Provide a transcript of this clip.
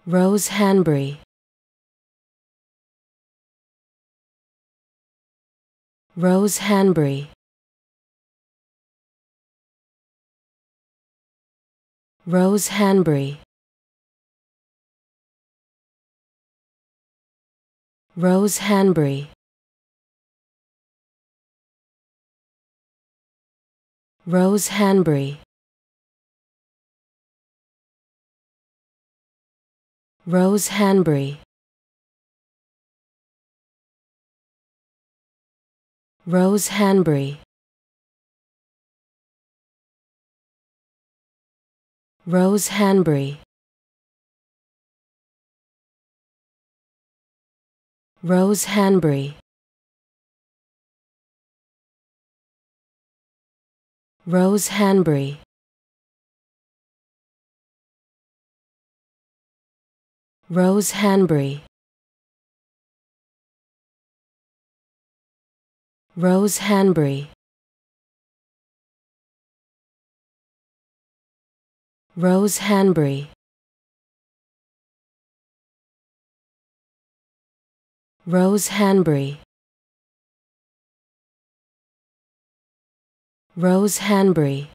Rose Hanbury. Rose Hanbury. Rose Hanbury. Rose Hanbury. Rose Hanbury. Rose Hanbury. Rose Hanbury. Rose Hanbury. Rose Hanbury. Rose Hanbury. Rose Hanbury. Rose Hanbury. Rose Hanbury. Rose Hanbury. Rose Hanbury.